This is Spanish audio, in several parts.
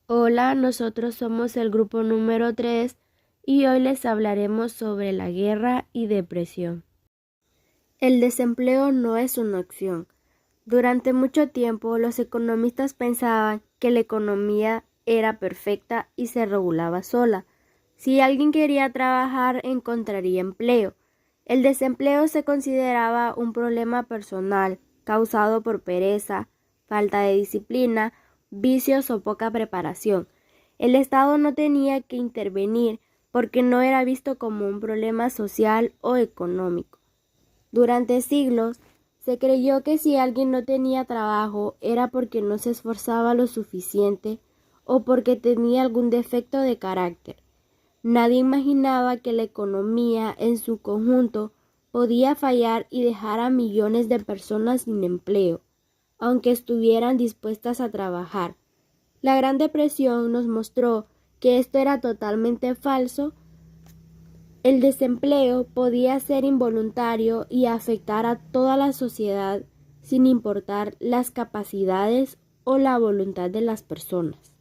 Hola, nosotros somos el grupo número 3 y hoy les hablaremos sobre la guerra y depresión. El desempleo no es una opción. Durante mucho tiempo los economistas pensaban que la economía era perfecta y se regulaba sola. Si alguien quería trabajar, encontraría empleo. El desempleo se consideraba un problema personal causado por pereza, falta de disciplina, vicios o poca preparación. El Estado no tenía que intervenir porque no era visto como un problema social o económico. Durante siglos se creyó que si alguien no tenía trabajo era porque no se esforzaba lo suficiente o porque tenía algún defecto de carácter. Nadie imaginaba que la economía en su conjunto podía fallar y dejar a millones de personas sin empleo, aunque estuvieran dispuestas a trabajar. La Gran Depresión nos mostró que esto era totalmente falso. El desempleo podía ser involuntario y afectar a toda la sociedad sin importar las capacidades o la voluntad de las personas.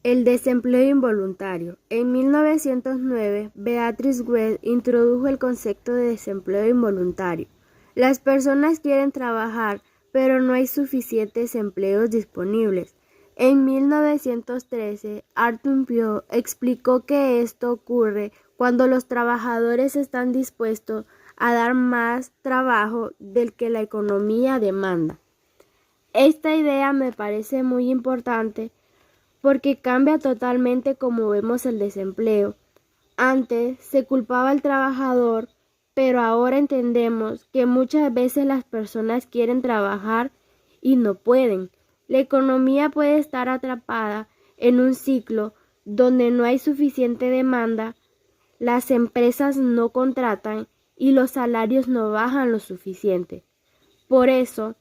El desempleo involuntario. En 1909, Beatrice Wade introdujo el concepto de desempleo involuntario. Las personas quieren trabajar, pero no hay suficientes empleos disponibles. En 1913, Arthur Pio explicó que esto ocurre cuando los trabajadores están dispuestos a dar más trabajo del que la economía demanda. Esta idea me parece muy importante porque cambia totalmente cómo vemos el desempleo. Antes se culpaba al trabajador, pero ahora entendemos que muchas veces las personas quieren trabajar y no pueden. La economía puede estar atrapada en un ciclo donde no hay suficiente demanda, las empresas no contratan y los salarios no bajan lo suficiente. Por eso,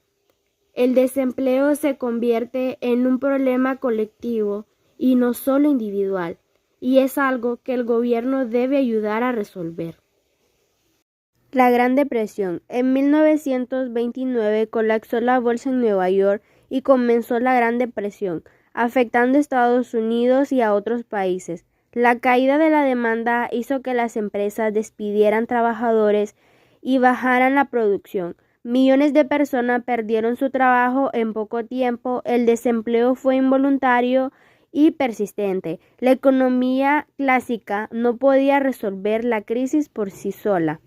el desempleo se convierte en un problema colectivo y no solo individual, y es algo que el gobierno debe ayudar a resolver. La Gran Depresión. En 1929 colapsó la bolsa en Nueva York y comenzó la Gran Depresión, afectando a Estados Unidos y a otros países. La caída de la demanda hizo que las empresas despidieran trabajadores y bajaran la producción. Millones de personas perdieron su trabajo en poco tiempo. El desempleo fue involuntario y persistente. La economía clásica no podía resolver la crisis por sí sola.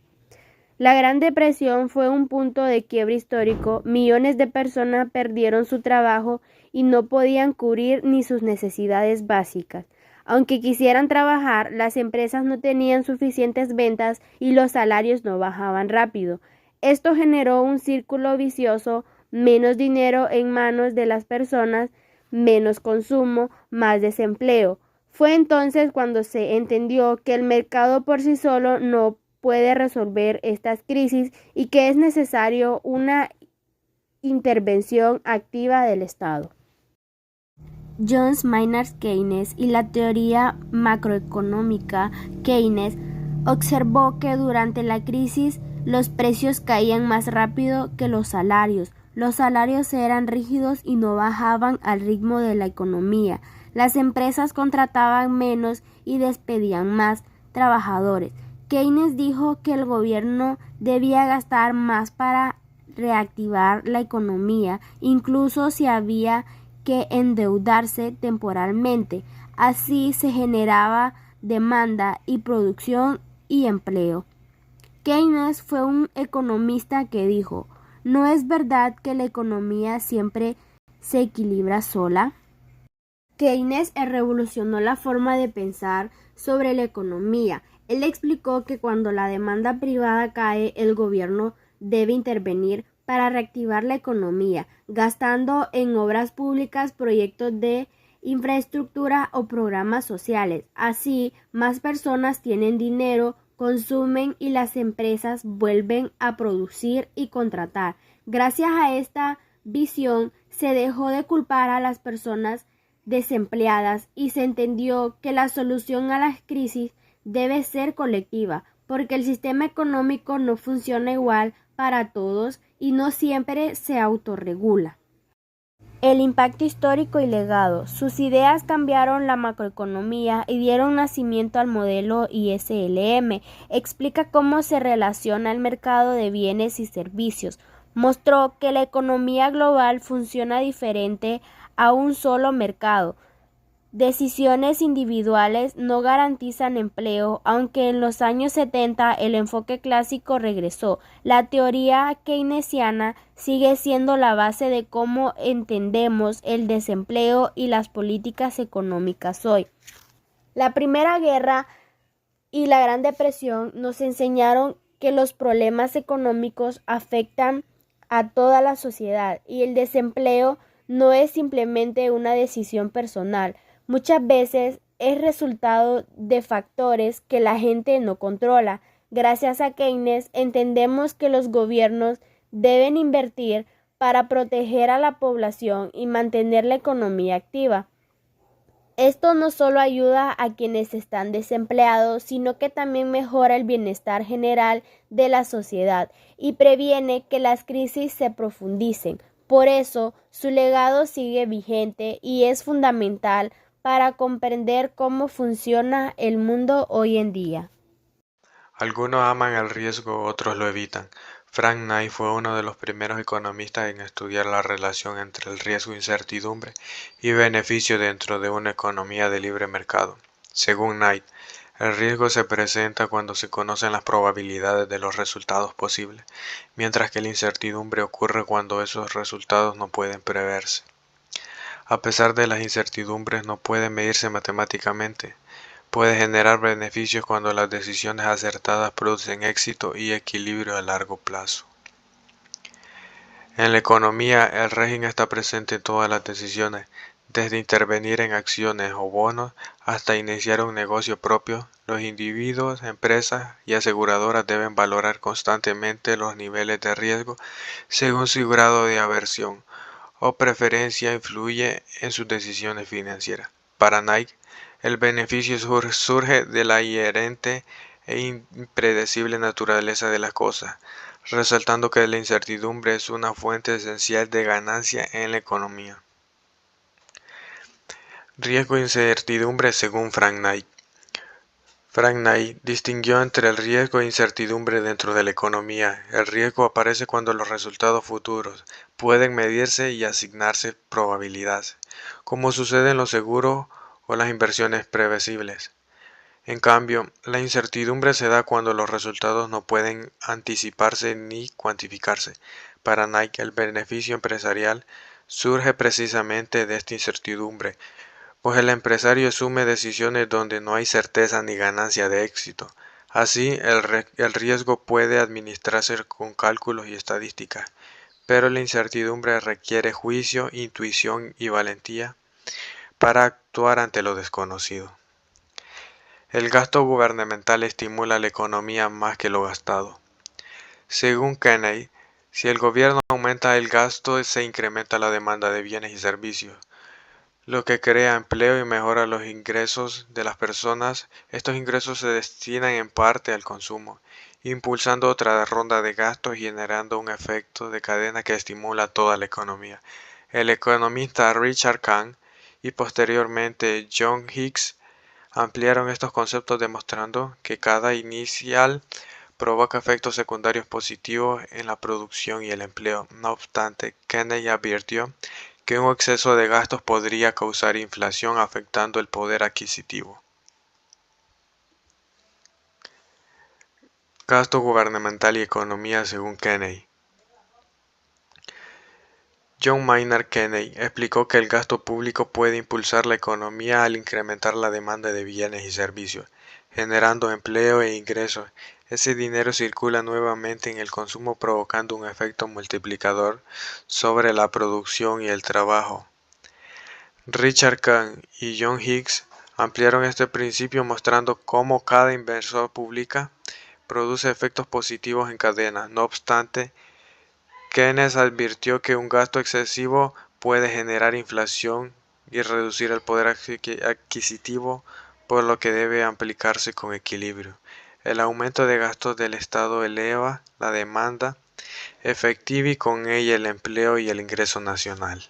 La Gran Depresión fue un punto de quiebre histórico. Millones de personas perdieron su trabajo y no podían cubrir ni sus necesidades básicas. Aunque quisieran trabajar, las empresas no tenían suficientes ventas y los salarios no bajaban rápido. Esto generó un círculo vicioso: menos dinero en manos de las personas, menos consumo, más desempleo. Fue entonces cuando se entendió que el mercado por sí solo no puede resolver estas crisis y que es necesario una intervención activa del Estado. John Maynard Keynes y la teoría macroeconómica Keynes observó que durante la crisis los precios caían más rápido que los salarios. Los salarios eran rígidos y no bajaban al ritmo de la economía. Las empresas contrataban menos y despedían más trabajadores. Keynes dijo que el gobierno debía gastar más para reactivar la economía, incluso si había que endeudarse temporalmente. Así se generaba demanda y producción y empleo. Keynes fue un economista que dijo: ¿no es verdad que la economía siempre se equilibra sola? Keynes revolucionó la forma de pensar sobre la economía. Él explicó que cuando la demanda privada cae, el gobierno debe intervenir para reactivar la economía, gastando en obras públicas, proyectos de infraestructura o programas sociales. Así, más personas tienen dinero, consumen y las empresas vuelven a producir y contratar. Gracias a esta visión, se dejó de culpar a las personas desempleadas y se entendió que la solución a las crisis debe ser colectiva, porque el sistema económico no funciona igual para todos y no siempre se autorregula. El impacto histórico y legado. Sus ideas cambiaron la macroeconomía y dieron nacimiento al modelo ISLM. Explica cómo se relaciona el mercado de bienes y servicios. Mostró que la economía global funciona diferente a un solo mercado. Decisiones individuales no garantizan empleo, aunque en los años 70 el enfoque clásico regresó. La teoría keynesiana sigue siendo la base de cómo entendemos el desempleo y las políticas económicas hoy. La Primera Guerra y la Gran Depresión nos enseñaron que los problemas económicos afectan a toda la sociedad y el desempleo no es simplemente una decisión personal. Muchas veces es resultado de factores que la gente no controla. Gracias a Keynes entendemos que los gobiernos deben invertir para proteger a la población y mantener la economía activa. Esto no solo ayuda a quienes están desempleados, sino que también mejora el bienestar general de la sociedad y previene que las crisis se profundicen. Por eso, su legado sigue vigente y es fundamental para comprender cómo funciona el mundo hoy en día. Algunos aman el riesgo, otros lo evitan. Frank Knight fue uno de los primeros economistas en estudiar la relación entre el riesgo, incertidumbre y beneficio dentro de una economía de libre mercado. Según Knight, el riesgo se presenta cuando se conocen las probabilidades de los resultados posibles, mientras que la incertidumbre ocurre cuando esos resultados no pueden preverse. A pesar de las incertidumbres, no pueden medirse matemáticamente. Puede generar beneficios cuando las decisiones acertadas producen éxito y equilibrio a largo plazo. En la economía, el régimen está presente en todas las decisiones, desde intervenir en acciones o bonos hasta iniciar un negocio propio. Los individuos, empresas y aseguradoras deben valorar constantemente los niveles de riesgo según su grado de aversión o preferencia influye en sus decisiones financieras. Para Nike, el beneficio surge de la inherente e impredecible naturaleza de las cosas, resaltando que la incertidumbre es una fuente esencial de ganancia en la economía. Riesgo e incertidumbre según Frank Knight. Frank Knight distinguió entre el riesgo e incertidumbre dentro de la economía. El riesgo aparece cuando los resultados futuros pueden medirse y asignarse probabilidades, como sucede en los seguros o las inversiones previsibles. En cambio, la incertidumbre se da cuando los resultados no pueden anticiparse ni cuantificarse. Para Nike, el beneficio empresarial surge precisamente de esta incertidumbre, pues el empresario asume decisiones donde no hay certeza ni ganancia de éxito. Así, el riesgo puede administrarse con cálculos y estadísticas, pero la incertidumbre requiere juicio, intuición y valentía para actuar ante lo desconocido. El gasto gubernamental estimula la economía más que lo gastado. Según Kennedy, si el gobierno aumenta el gasto, se incrementa la demanda de bienes y servicios, lo que crea empleo y mejora los ingresos de las personas. Estos ingresos se destinan en parte al consumo, impulsando otra ronda de gastos y generando un efecto de cadena que estimula toda la economía. El economista Richard Kahn y posteriormente John Hicks ampliaron estos conceptos demostrando que cada inicial provoca efectos secundarios positivos en la producción y el empleo. No obstante, Kennedy advirtió que un exceso de gastos podría causar inflación afectando el poder adquisitivo. Gasto gubernamental y economía según Kennedy. John Maynard Kennedy explicó que el gasto público puede impulsar la economía al incrementar la demanda de bienes y servicios, generando empleo e ingresos. Ese dinero circula nuevamente en el consumo provocando un efecto multiplicador sobre la producción y el trabajo. Richard Kahn y John Hicks ampliaron este principio mostrando cómo cada inversor pública produce efectos positivos en cadena. No obstante, Keynes advirtió que un gasto excesivo puede generar inflación y reducir el poder adquisitivo, por lo que debe aplicarse con equilibrio. El aumento de gastos del Estado eleva la demanda efectiva y con ella el empleo y el ingreso nacional.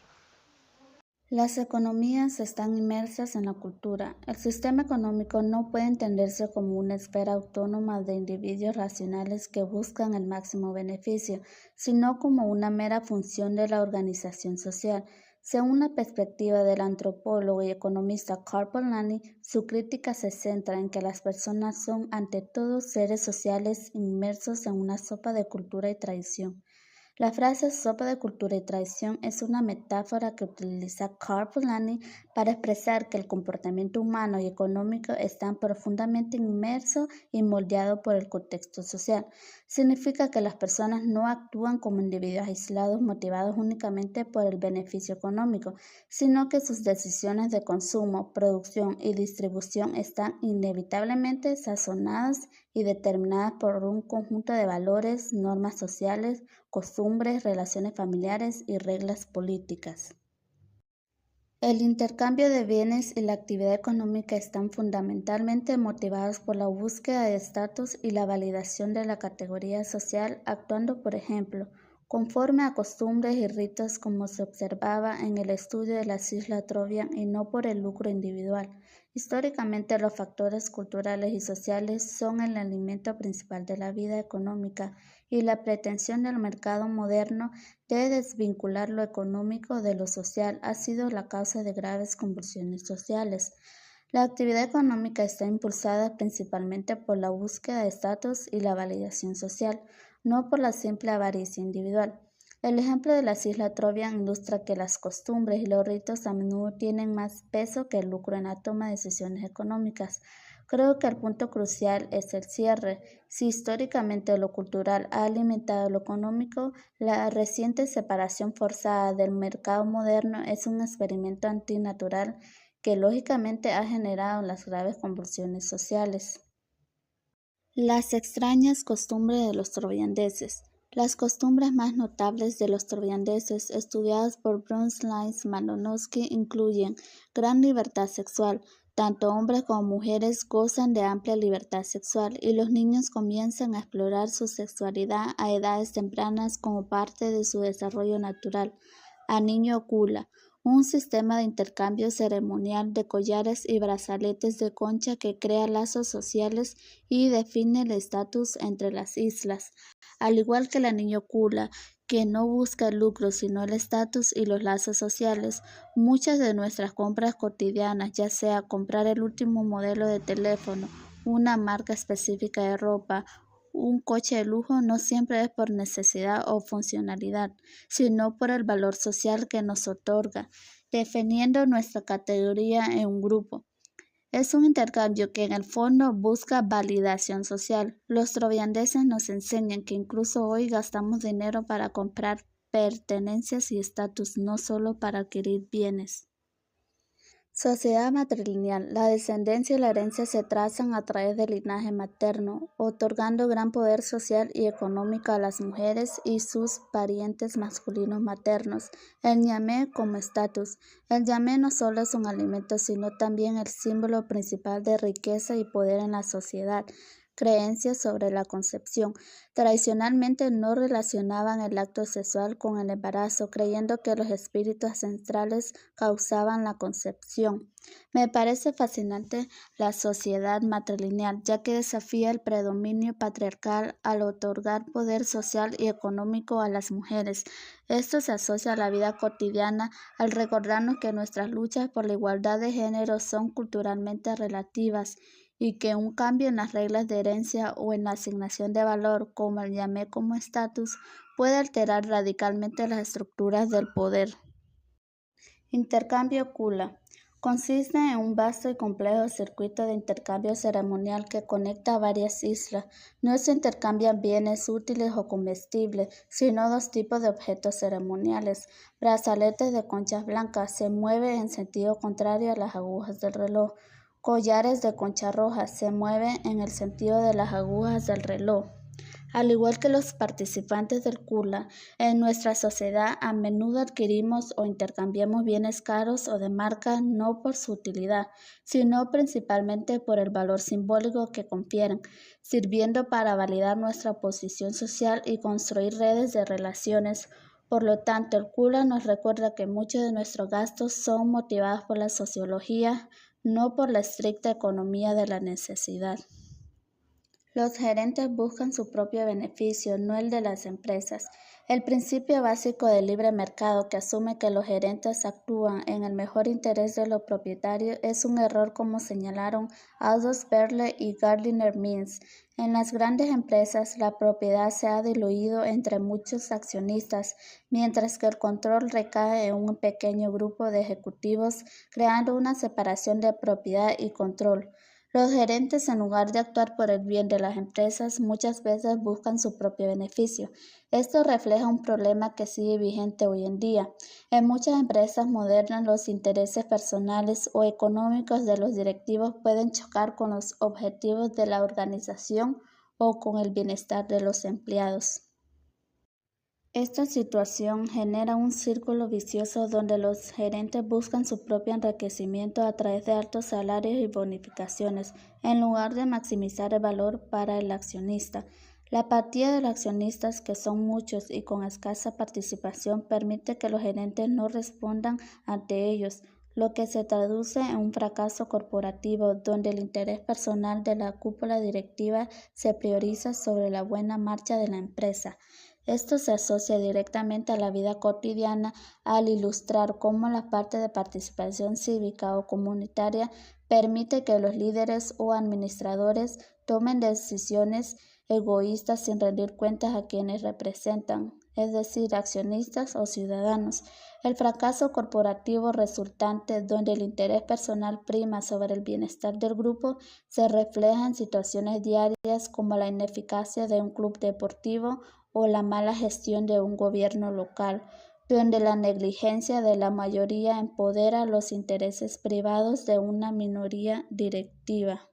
Las economías están inmersas en la cultura. El sistema económico no puede entenderse como una esfera autónoma de individuos racionales que buscan el máximo beneficio, sino como una mera función de la organización social. Según la perspectiva del antropólogo y economista Karl Polanyi, su crítica se centra en que las personas son ante todo seres sociales inmersos en una sopa de cultura y tradición. La frase sopa de cultura y tradición es una metáfora que utiliza Karl Polanyi para expresar que el comportamiento humano y económico están profundamente inmersos y moldeados por el contexto social. Significa que las personas no actúan como individuos aislados motivados únicamente por el beneficio económico, sino que sus decisiones de consumo, producción y distribución están inevitablemente sazonadas y determinadas por un conjunto de valores, normas sociales, costumbres, relaciones familiares y reglas políticas. El intercambio de bienes y la actividad económica están fundamentalmente motivados por la búsqueda de estatus y la validación de la categoría social, actuando, por ejemplo, conforme a costumbres y ritos como se observaba en el estudio de las Islas Trovian y no por el lucro individual. Históricamente, los factores culturales y sociales son el alimento principal de la vida económica y la pretensión del mercado moderno de desvincular lo económico de lo social ha sido la causa de graves convulsiones sociales. La actividad económica está impulsada principalmente por la búsqueda de estatus y la validación social, no por la simple avaricia individual. El ejemplo de las Islas Trovian ilustra que las costumbres y los ritos a menudo tienen más peso que el lucro en la toma de decisiones económicas. Creo que el punto crucial es el cierre. Si históricamente lo cultural ha alimentado lo económico, la reciente separación forzada del mercado moderno es un experimento antinatural que lógicamente ha generado las graves convulsiones sociales. Las extrañas costumbres de los troviandeses. Las costumbres más notables de los troviandeses, estudiadas por Brunslins Malinowski, incluyen gran libertad sexual. Tanto hombres como mujeres gozan de amplia libertad sexual y los niños comienzan a explorar su sexualidad a edades tempranas como parte de su desarrollo natural. Anillo ocula, un sistema de intercambio ceremonial de collares y brazaletes de concha que crea lazos sociales y define el estatus entre las islas. Al igual que el anillo ocula, que no busca el lucro sino el estatus y los lazos sociales, muchas de nuestras compras cotidianas, ya sea comprar el último modelo de teléfono, una marca específica de ropa, un coche de lujo, no siempre es por necesidad o funcionalidad, sino por el valor social que nos otorga, definiendo nuestra categoría en un grupo. Es un intercambio que en el fondo busca validación social. Los troviandeses nos enseñan que incluso hoy gastamos dinero para comprar pertenencias y estatus, no solo para adquirir bienes. Sociedad matrilineal. La descendencia y la herencia se trazan a través del linaje materno, otorgando gran poder social y económico a las mujeres y sus parientes masculinos maternos. El ñamé como estatus. El ñamé no solo es un alimento, sino también el símbolo principal de riqueza y poder en la sociedad. Creencias sobre la concepción. Tradicionalmente no relacionaban el acto sexual con el embarazo, creyendo que los espíritus ancestrales causaban la concepción. Me parece fascinante la sociedad matrilineal, ya que desafía el predominio patriarcal al otorgar poder social y económico a las mujeres. Esto se asocia a la vida cotidiana al recordarnos que nuestras luchas por la igualdad de género son culturalmente relativas y que un cambio en las reglas de herencia o en la asignación de valor, como el llamé como estatus, puede alterar radicalmente las estructuras del poder. Intercambio Kula. Consiste en un vasto y complejo circuito de intercambio ceremonial que conecta a varias islas. No se intercambian bienes útiles o comestibles, sino dos tipos de objetos ceremoniales. Brazaletes de conchas blancas se mueven en sentido contrario a las agujas del reloj. Collares de concha roja se mueven en el sentido de las agujas del reloj. Al igual que los participantes del Kula, en nuestra sociedad a menudo adquirimos o intercambiamos bienes caros o de marca no por su utilidad, sino principalmente por el valor simbólico que confieren, sirviendo para validar nuestra posición social y construir redes de relaciones. Por lo tanto, el CULA nos recuerda que muchos de nuestros gastos son motivados por la sociología, no por la estricta economía de la necesidad. Los gerentes buscan su propio beneficio, no el de las empresas. El principio básico del libre mercado, que asume que los gerentes actúan en el mejor interés de los propietarios, es un error, como señalaron Aldous Perle y Gardiner Means. En las grandes empresas, la propiedad se ha diluido entre muchos accionistas, mientras que el control recae en un pequeño grupo de ejecutivos, creando una separación de propiedad y control. Los gerentes, en lugar de actuar por el bien de las empresas, muchas veces buscan su propio beneficio. Esto refleja un problema que sigue vigente hoy en día. En muchas empresas modernas, los intereses personales o económicos de los directivos pueden chocar con los objetivos de la organización o con el bienestar de los empleados. Esta situación genera un círculo vicioso donde los gerentes buscan su propio enriquecimiento a través de altos salarios y bonificaciones, en lugar de maximizar el valor para el accionista. La apatía de los accionistas, que son muchos y con escasa participación, permite que los gerentes no respondan ante ellos, lo que se traduce en un fracaso corporativo donde el interés personal de la cúpula directiva se prioriza sobre la buena marcha de la empresa. Esto se asocia directamente a la vida cotidiana al ilustrar cómo la parte de participación cívica o comunitaria permite que los líderes o administradores tomen decisiones egoístas sin rendir cuentas a quienes representan, es decir, accionistas o ciudadanos. El fracaso corporativo resultante, donde el interés personal prima sobre el bienestar del grupo, se refleja en situaciones diarias como la ineficacia de un club deportivo o la mala gestión de un gobierno local, donde la negligencia de la mayoría empodera los intereses privados de una minoría directiva.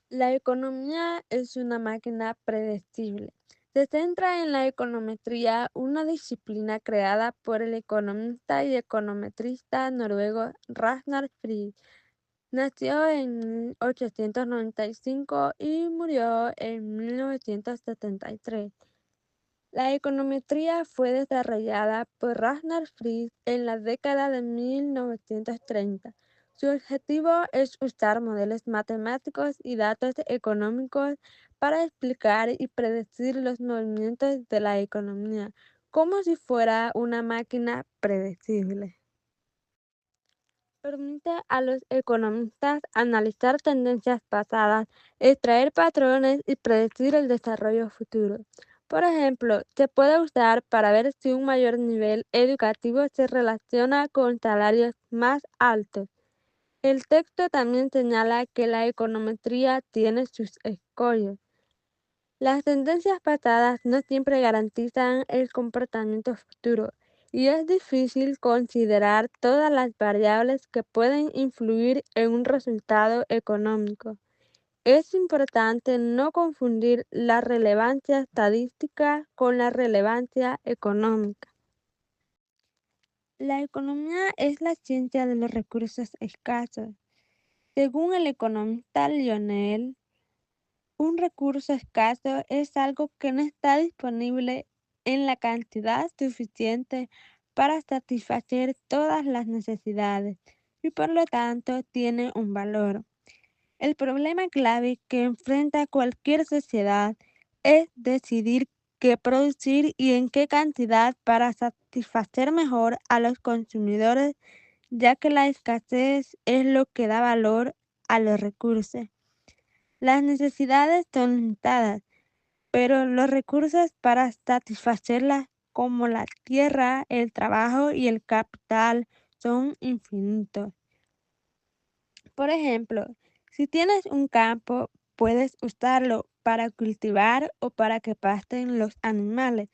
La economía es una máquina predecible. Se centra en la econometría, una disciplina creada por el economista y econometrista noruego Ragnar Fried. Nació en 1895 y murió en 1973. La econometría fue desarrollada por Ragnar Fried en la década de 1930. Su objetivo es usar modelos matemáticos y datos económicos para explicar y predecir los movimientos de la economía, como si fuera una máquina predecible. Permite a los economistas analizar tendencias pasadas, extraer patrones y predecir el desarrollo futuro. Por ejemplo, se puede usar para ver si un mayor nivel educativo se relaciona con salarios más altos. El texto también señala que la econometría tiene sus escollos. Las tendencias pasadas no siempre garantizan el comportamiento futuro, y es difícil considerar todas las variables que pueden influir en un resultado económico. Es importante no confundir la relevancia estadística con la relevancia económica. La economía es la ciencia de los recursos escasos. Según el economista Lionel, un recurso escaso es algo que no está disponible en la cantidad suficiente para satisfacer todas las necesidades y por lo tanto tiene un valor. El problema clave que enfrenta cualquier sociedad es decidir qué producir y en qué cantidad para satisfacer mejor a los consumidores, ya que la escasez es lo que da valor a los recursos. Las necesidades son limitadas, pero los recursos para satisfacerlas, como la tierra, el trabajo y el capital, son infinitos. Por ejemplo, si tienes un campo, puedes usarlo para cultivar o para que pasten los animales,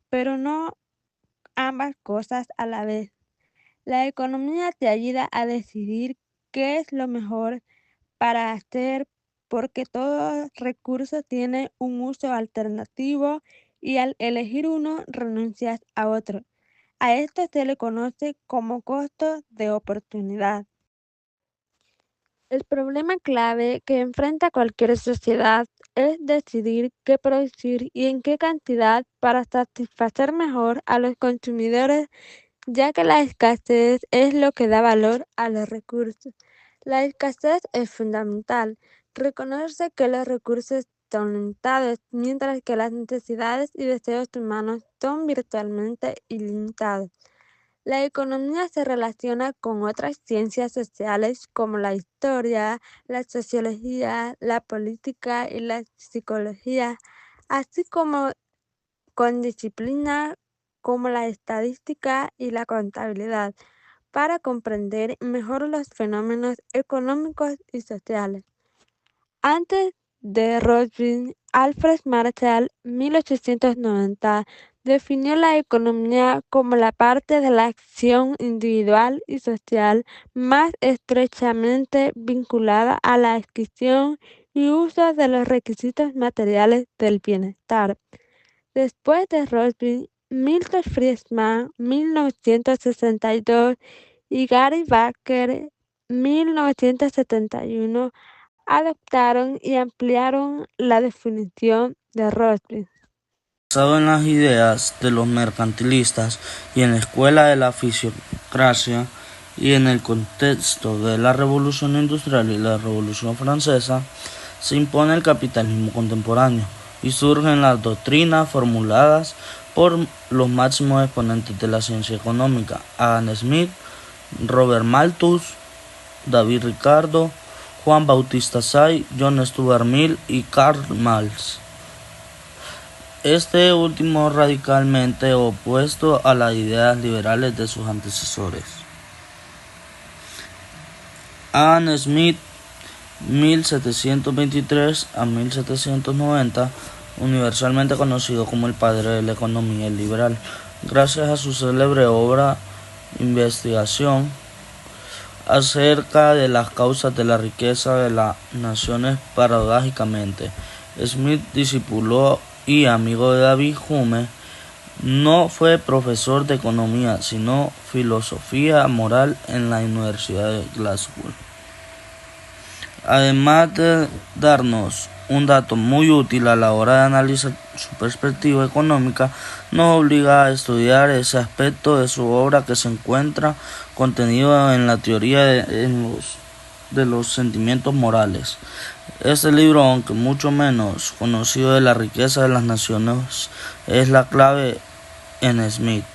pero no ambas cosas a la vez. La economía te ayuda a decidir qué es lo mejor para hacer, porque todo recurso tiene un uso alternativo y al elegir uno renuncias a otro. A esto se le conoce como costo de oportunidad. El problema clave que enfrenta cualquier sociedad es decidir qué producir y en qué cantidad para satisfacer mejor a los consumidores, ya que la escasez es lo que da valor a los recursos. La escasez es fundamental. Reconoce que los recursos son limitados, mientras que las necesidades y deseos humanos son virtualmente ilimitados. La economía se relaciona con otras ciencias sociales como la historia, la sociología, la política y la psicología, así como con disciplinas como la estadística y la contabilidad, para comprender mejor los fenómenos económicos y sociales. Antes de Rothschild, Alfred Marshall, 1890, definió la economía como la parte de la acción individual y social más estrechamente vinculada a la adquisición y uso de los requisitos materiales del bienestar. Después de Rothschild, Milton Friedman, 1962, y Gary Becker, 1971, adoptaron y ampliaron la definición de Rothschild. Basado en las ideas de los mercantilistas y en la escuela de la fisiocracia y en el contexto de la Revolución Industrial y la Revolución Francesa, se impone el capitalismo contemporáneo y surgen las doctrinas formuladas por los máximos exponentes de la ciencia económica: Adam Smith, Robert Malthus, David Ricardo, Juan Bautista Say, John Stuart Mill y Karl Marx. Este último radicalmente opuesto a las ideas liberales de sus antecesores. Adam Smith, 1723 a 1790, universalmente conocido como el padre de la economía liberal, gracias a su célebre obra Investigación acerca de las causas de la riqueza de las naciones. Paradójicamente, Smith, discípulo y amigo de David Hume, no fue profesor de economía, sino filosofía moral en la Universidad de Glasgow. Además de darnos un dato muy útil a la hora de analizar su perspectiva económica, nos obliga a estudiar ese aspecto de su obra que se encuentra contenido en la teoría de los sentimientos morales. Este libro, aunque mucho menos conocido de la riqueza de las naciones, es la clave en Smith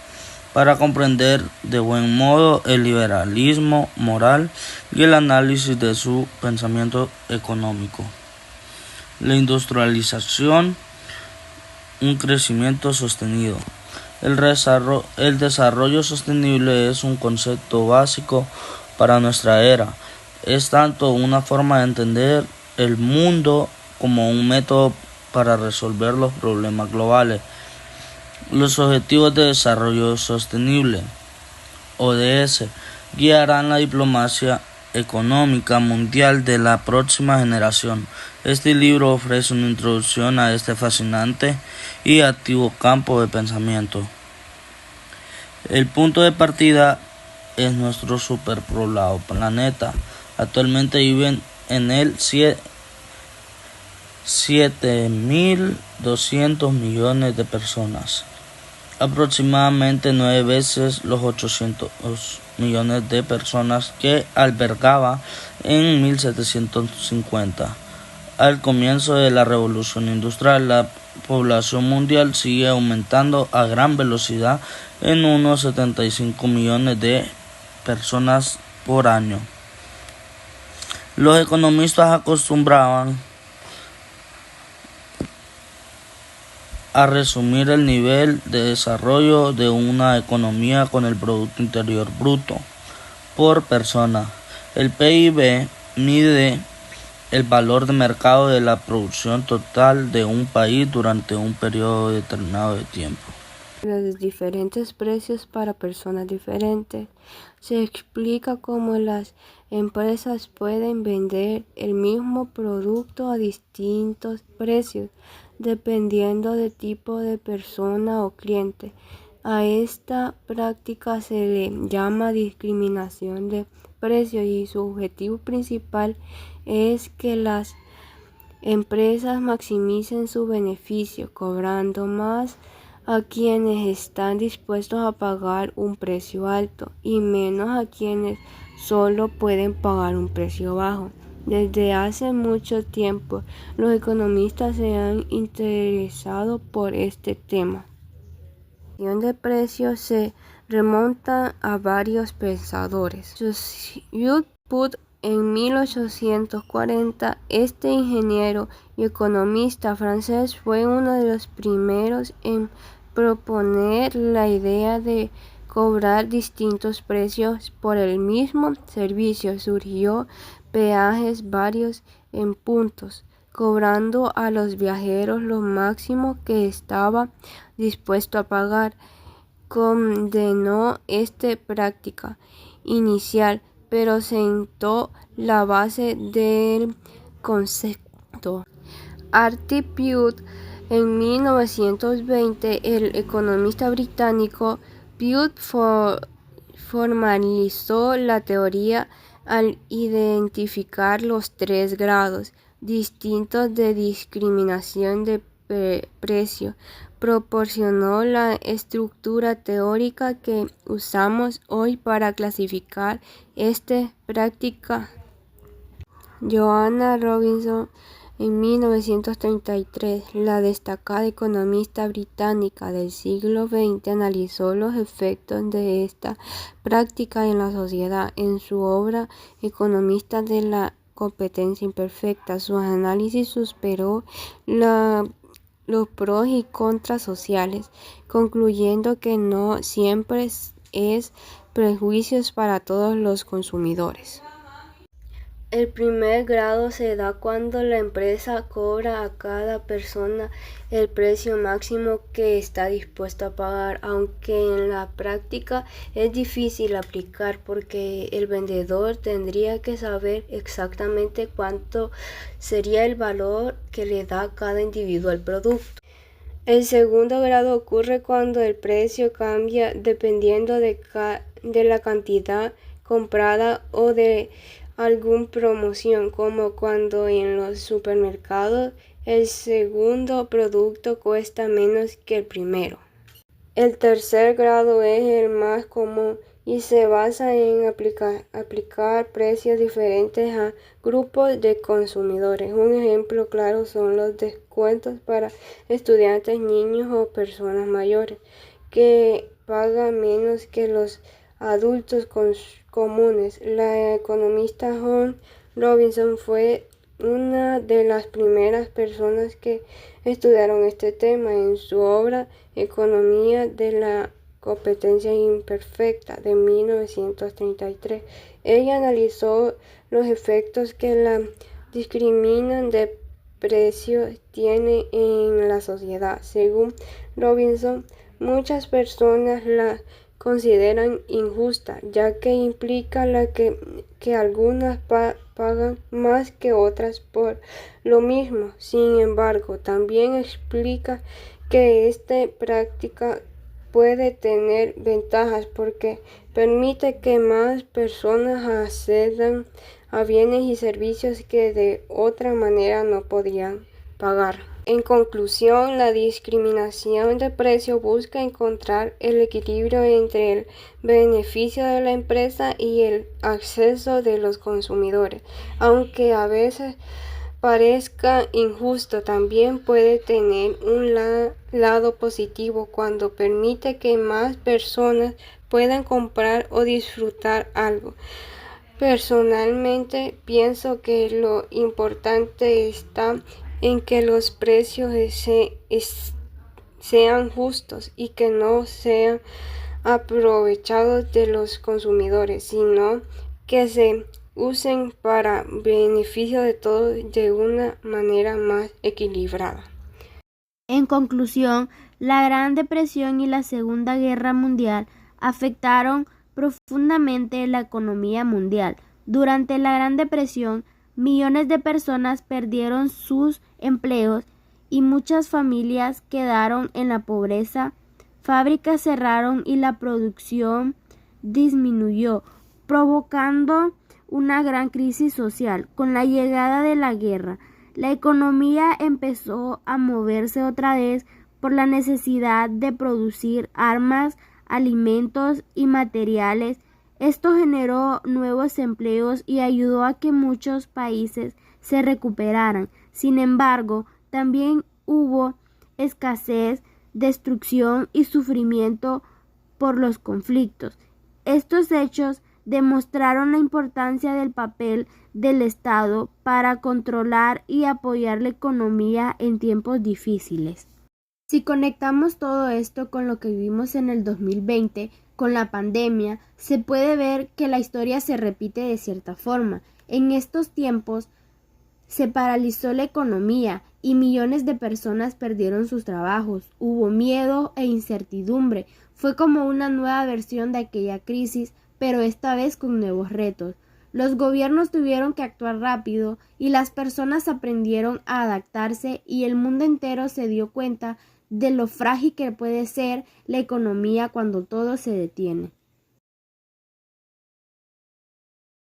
para comprender de buen modo el liberalismo moral y el análisis de su pensamiento económico. La industrialización, un crecimiento sostenido. El desarrollo sostenible es un concepto básico para nuestra era. Es tanto una forma de entender el mundo como un método para resolver los problemas globales. Los Objetivos de Desarrollo Sostenible, ODS, guiarán la diplomacia económica mundial de la próxima generación. Este libro ofrece una introducción a este fascinante y activo campo de pensamiento. El punto de partida es nuestro superpoblado planeta. Actualmente viven en él 7.200 millones de personas, aproximadamente 9 veces los 800 millones de personas que albergaba en 1750. Al comienzo de la Revolución Industrial, la población mundial sigue aumentando a gran velocidad en unos 75 millones de personas por año. Los economistas acostumbraban a resumir el nivel de desarrollo de una economía con el Producto Interior Bruto por persona. El PIB mide el valor de mercado de la producción total de un país durante un periodo determinado de tiempo. Los diferentes precios para personas diferentes. Se explica cómo las empresas pueden vender el mismo producto a distintos precios dependiendo del tipo de persona o cliente. A esta práctica se le llama discriminación de precios y su objetivo principal es que las empresas maximicen su beneficio, cobrando más a quienes están dispuestos a pagar un precio alto y menos a quienes solo pueden pagar un precio bajo. Desde hace mucho tiempo, los economistas se han interesado por este tema. La cuestión de precios se remonta a varios pensadores. Put en 1840, este ingeniero y economista francés fue uno de los primeros en proponer la idea de cobrar distintos precios por el mismo servicio. Surgió peajes varios en puntos, cobrando a los viajeros lo máximo que estaba dispuesto a pagar. Condenó esta práctica inicial, pero sentó la base del concepto. Arthur Pitt en 1920, el economista británico Pitt formalizó la teoría al identificar los 3 grados distintos de discriminación de precio. Proporcionó la estructura teórica que usamos hoy para clasificar esta práctica. Joanna Robinson en 1933, la destacada economista británica del siglo XX, analizó los efectos de esta práctica en la sociedad. En su obra Economista de la competencia imperfecta, su análisis superó los pros y contras sociales, concluyendo que no siempre es perjuicios para todos los consumidores. El primer grado se da cuando la empresa cobra a cada persona el precio máximo que está dispuesto a pagar, aunque en la práctica es difícil aplicar porque el vendedor tendría que saber exactamente cuánto sería el valor que le da cada individuo al producto. El segundo grado ocurre cuando el precio cambia dependiendo de la cantidad comprada o de alguna promoción, como cuando en los supermercados el segundo producto cuesta menos que el primero. El tercer grado es el más común y se basa en aplicar precios diferentes a grupos de consumidores. Un ejemplo claro son los descuentos para estudiantes, niños o personas mayores, que pagan menos que los adultos comunes. La economista Joanna Robinson fue una de las primeras personas que estudiaron este tema en su obra Economía de la competencia imperfecta de 1933. Ella analizó los efectos que la discriminación de precios tiene en la sociedad. Según Robinson, muchas personas la consideran injusta, ya que implica que algunas pagan más que otras por lo mismo. Sin embargo, también explica que esta práctica puede tener ventajas porque permite que más personas accedan a bienes y servicios que de otra manera no podrían pagar. En conclusión, la discriminación de precio busca encontrar el equilibrio entre el beneficio de la empresa y el acceso de los consumidores. Aunque a veces parezca injusto, también puede tener un lado positivo cuando permite que más personas puedan comprar o disfrutar algo. Personalmente, pienso que lo importante está en que los precios sean justos y que no sean aprovechados de los consumidores, sino que se usen para beneficio de todos de una manera más equilibrada. En conclusión, la Gran Depresión y la Segunda Guerra Mundial afectaron profundamente la economía mundial. Durante la Gran Depresión, millones de personas perdieron sus empleos y muchas familias quedaron en la pobreza. Fábricas cerraron y la producción disminuyó, provocando una gran crisis social. Con la llegada de la guerra, la economía empezó a moverse otra vez por la necesidad de producir armas, alimentos y materiales. Esto generó nuevos empleos y ayudó a que muchos países se recuperaran. Sin embargo, también hubo escasez, destrucción y sufrimiento por los conflictos. Estos hechos demostraron la importancia del papel del Estado para controlar y apoyar la economía en tiempos difíciles. Si conectamos todo esto con lo que vivimos en el 2020, con la pandemia, se puede ver que la historia se repite de cierta forma. En estos tiempos se paralizó la economía y millones de personas perdieron sus trabajos. Hubo miedo e incertidumbre. Fue como una nueva versión de aquella crisis, pero esta vez con nuevos retos. Los gobiernos tuvieron que actuar rápido y las personas aprendieron a adaptarse y el mundo entero se dio cuenta de lo frágil que puede ser la economía cuando todo se detiene.